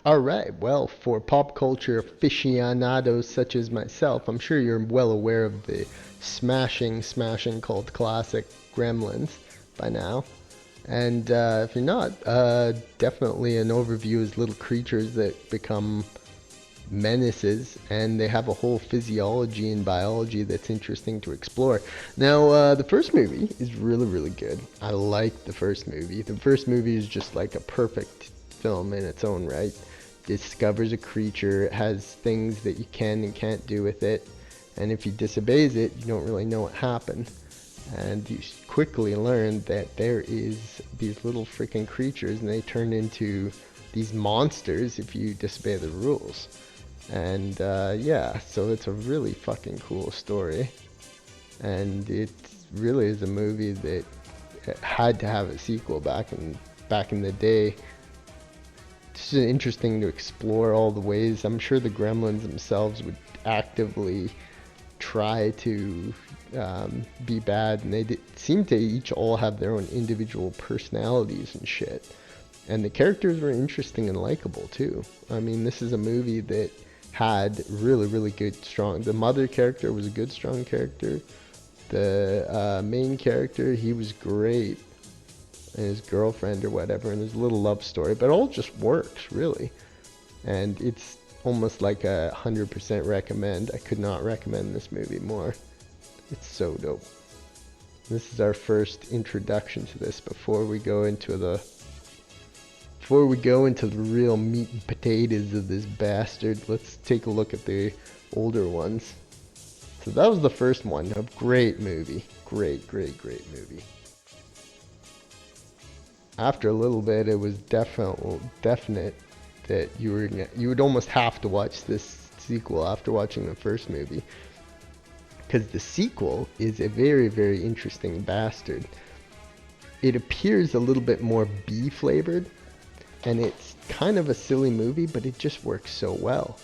All right, well, for pop culture aficionados such as myself, I'm sure you're well aware of the smashing cult classic Gremlins by now. And if you're not, definitely an overview is little creatures that become menaces, and they have a whole physiology and biology that's interesting to explore. Now, the first movie is really, really good. I like the first movie. The first movie is just like a perfect film in its own right. Discovers a creature, it has things that you can and can't do with it, and if he disobeys it, you don't really know what happened. And you quickly learn that there is these little freaking creatures, and they turn into these monsters if you disobey the rules. And yeah, so it's a really fucking cool story. And it really is a movie that had to have a sequel back in the day. It's just interesting to explore all the ways. I'm sure the Gremlins themselves would actively try to be bad, and seem to each all have their own individual personalities and shit. And the characters were interesting and likable too. I mean, this is a movie that had really, really good, strong. The mother character was a good, strong character. The main character, he was great, and his girlfriend or whatever, and his little love story. But it all just works really, and it's almost like 100% recommend. I could not recommend this movie more. It's so dope. This is our first introduction to this before we go into the real meat and potatoes of this bastard. Let's take a look at the older ones. So that was the first one. A great movie. Great, great, great movie. After a little bit, it was definite that you would almost have to watch this sequel after watching the first movie, because the sequel is a very, very interesting bastard. It appears a little bit more B flavored, and it's kind of a silly movie, but it just works so well.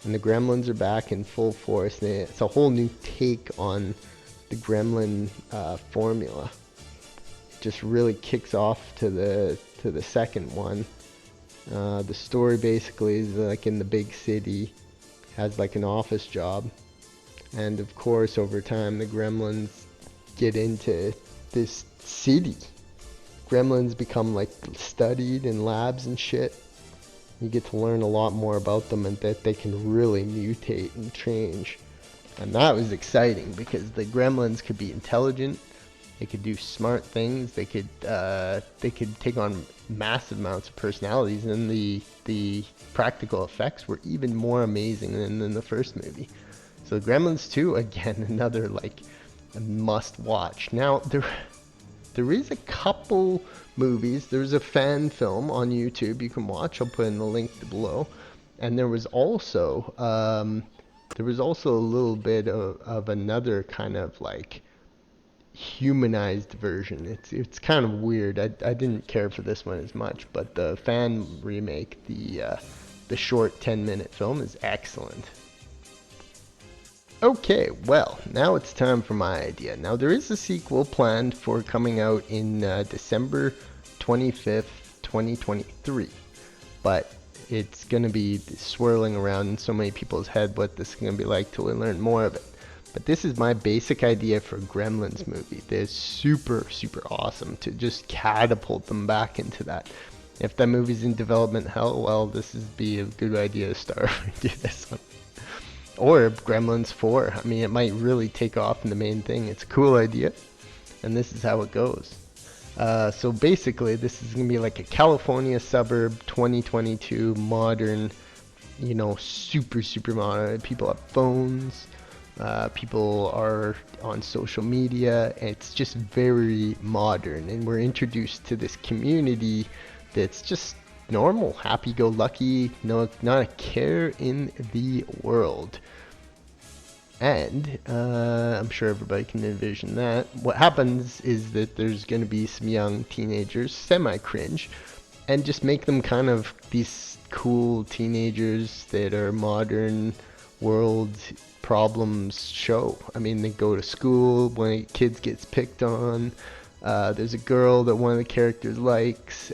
And the Gremlins are back in full force, and it's a whole new take on the Gremlin formula. It just really kicks off to the second one. The story basically is like in the big city, has like an office job, and of course over time the Gremlins get into this city. Gremlins become like studied in labs and shit. You get to learn a lot more about them, and that they can really mutate and change. And that was exciting because the Gremlins could be intelligent, they could do smart things, they could take on massive amounts of personalities, and the practical effects were even more amazing than the first movie. So Gremlins 2, again, another like a must watch. Now there is a couple movies. There's a fan film on YouTube you can watch. I'll put in the link below. And there was also a little bit of another kind of like humanized version. It's kind of weird. I didn't care for this one as much, but the fan remake, the short 10-minute film, is excellent. Okay, well, now it's time for my idea. Now, there is a sequel planned for coming out in December 25th, 2023, but it's going to be swirling around in so many people's head what this is going to be like till we learn more of it. But this is my basic idea for a Gremlins movie. They're super, super awesome to just catapult them back into that. If that movie's in development hell, well, this would be a good idea to start do this one. Or Gremlins 4. I mean, it might really take off in the main thing. It's a cool idea, and this is how it goes. So basically, this is going to be like a California suburb, 2022, modern, super, super modern. People have phones. People are on social media. It's just very modern, and we're introduced to this community that's just normal, happy-go-lucky, no, not a care in the world. And I'm sure everybody can envision that. What happens is that there's going to be some young teenagers, semi-cringe, and just make them kind of these cool teenagers that are modern world problems show. I mean, they go to school, one of the kids gets picked on, there's a girl that one of the characters likes,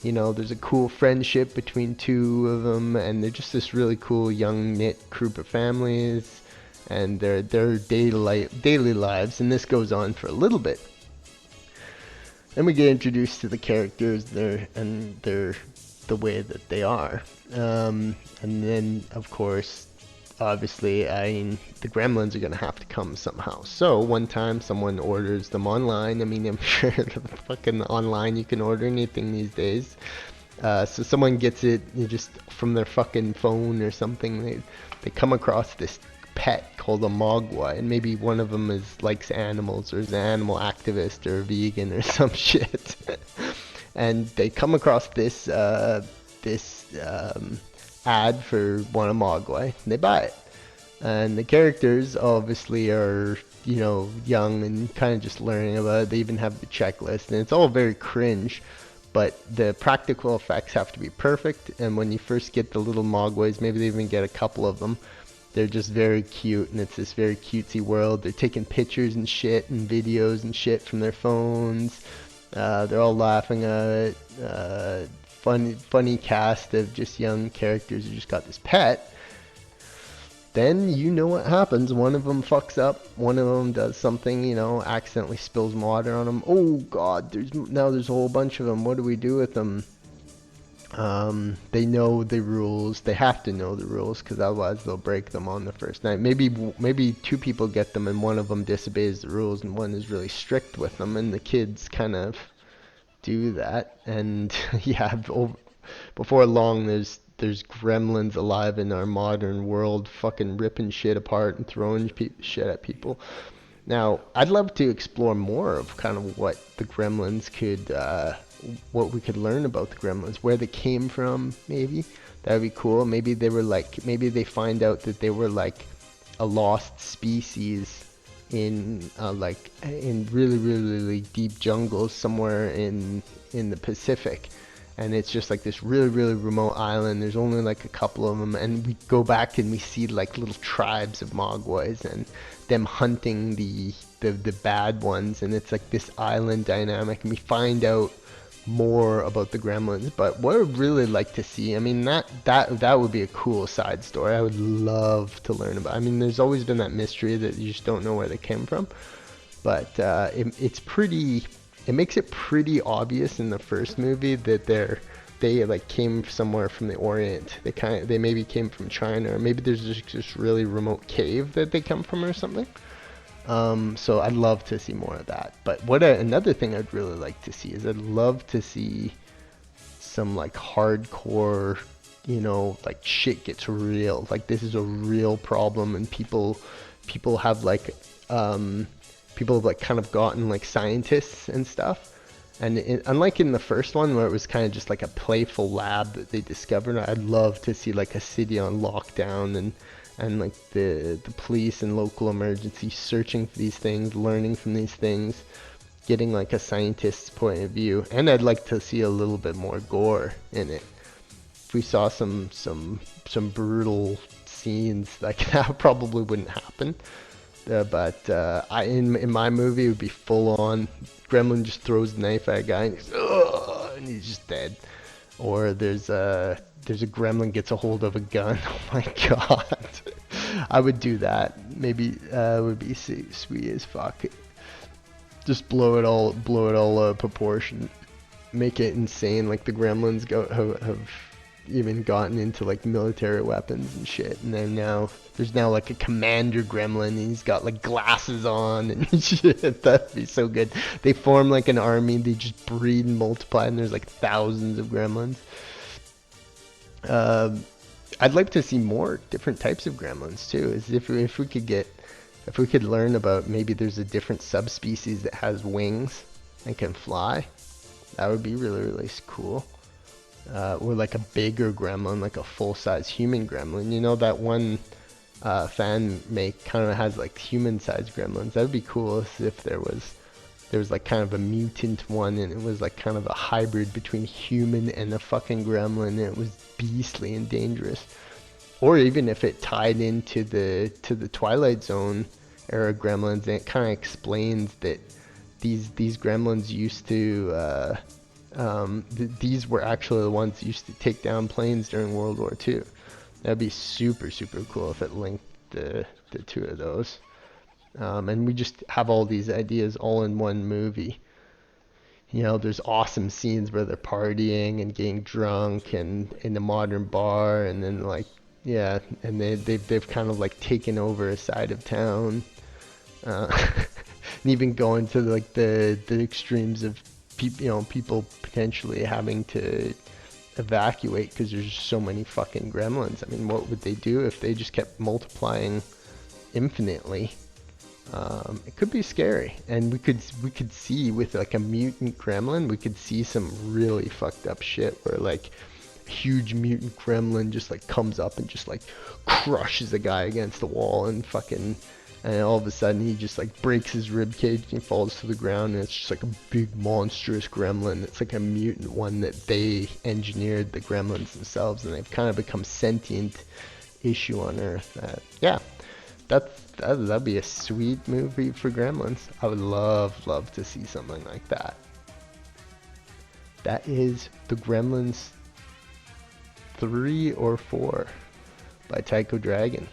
You know, there's a cool friendship between two of them, and they're just this really cool young knit group of families, and their daily lives, and this goes on for a little bit. Then we get introduced to the characters there and the way that they are, and then of course, obviously, I mean, the Gremlins are gonna have to come somehow. So one time, someone orders them online. I mean, I'm sure fucking online you can order anything these days. So someone gets it just from their fucking phone or something. They come across this pet called a mogwai, and maybe one of them likes animals or is an animal activist or vegan or some shit. And they come across this ad for one of mogwai, and they buy it. And the characters obviously are, you know, young and kind of just learning about it. They even have the checklist, and it's all very cringe. But the practical effects have to be perfect, and when you first get the little mogwais, maybe they even get a couple of them, they're just very cute, and it's this very cutesy world. They're taking pictures and shit and videos and shit from their phones. They're all laughing at it. Funny cast of just young characters who just got this pet. Then you know what happens. One of them fucks up. One of them does something, you know, accidentally spills water on them. Oh god, there's a whole bunch of them. What do we do with them? They know the rules. They have to know the rules, because otherwise they'll break them on the first night. Maybe two people get them and one of them disobeys the rules and one is really strict with them, and the kids kind of do that. And yeah, before long there's gremlins alive in our modern world, fucking ripping shit apart and throwing shit at people. Now, I'd love to explore more of kind of what the gremlins what we could learn about the gremlins, where they came from, maybe. That'd be cool. Maybe they find out that they were like a lost species in in really, really, really deep jungles somewhere in the Pacific. And it's just like this really, really remote island. There's only like a couple of them, and we go back and we see like little tribes of mogwais and them hunting the bad ones, and it's like this island dynamic, and we find out more about the gremlins. But what I'd really like to see, I mean, that would be a cool side story. I would love to learn about. I mean, there's always been that mystery that you just don't know where they came from, but it makes it pretty obvious in the first movie that they like came somewhere from the Orient. They maybe came from China, or maybe there's just this really remote cave that they come from or something. So I'd love to see more of that. But another thing I'd really like to see is I'd love to see some like hardcore, you know, like shit gets real. Like this is a real problem, and people have like people have like kind of gotten like scientists and stuff. And unlike in the first one where it was kind of just like a playful lab that they discovered, I'd love to see like a city on lockdown and like the police and local emergency searching for these things, learning from these things, getting like a scientist's point of view. And I'd like to see a little bit more gore in it. If we saw some brutal scenes, like that probably wouldn't happen. But in my movie, it would be full on. Gremlin just throws a knife at a guy and he's just dead. Or there's a gremlin gets a hold of a gun. Oh my god, I would do that. Maybe it would be sweet as fuck. Just blow it all out of proportion. Make it insane. Like the gremlins have even gotten into like military weapons and shit, and then there's now like a commander gremlin, and he's got like glasses on and shit. That'd be so good. They form like an army, they just breed and multiply, and there's like thousands of gremlins. I'd like to see more different types of gremlins too. As if we could learn about, maybe there's a different subspecies that has wings and can fly. That would be really, really cool. Or like a bigger gremlin, like a full-size human gremlin. You know, that one fan make kind of has like human-sized gremlins. That would be cool if there was like kind of a mutant one, and it was like kind of a hybrid between human and a fucking gremlin, and it was beastly and dangerous. Or even if it tied into the Twilight Zone era gremlins, and it kind of explains that these gremlins used to These were actually the ones that used to take down planes during World War II. That'd be super, super cool if it linked the two of those. And we just have all these ideas all in one movie. There's awesome scenes where they're partying and getting drunk and in the modern bar, and then like, yeah, and they've kind of like taken over a side of town, and even going to like the extremes of people potentially having to evacuate because there's just so many fucking gremlins. I mean, what would they do if they just kept multiplying infinitely? It could be scary, and we could see with like a mutant gremlin, we could see some really fucked up shit where like a huge mutant gremlin just like comes up and just like crushes a guy against the wall and all of a sudden he just like breaks his rib cage and he falls to the ground, and it's just like a big monstrous gremlin. It's like a mutant one that they engineered, the gremlins themselves, and they've kind of become sentient issue on Earth. Yeah, that'd be a sweet movie for Gremlins. I would love to see something like that. That is the Gremlins 3 or 4 by Tycho Dragon.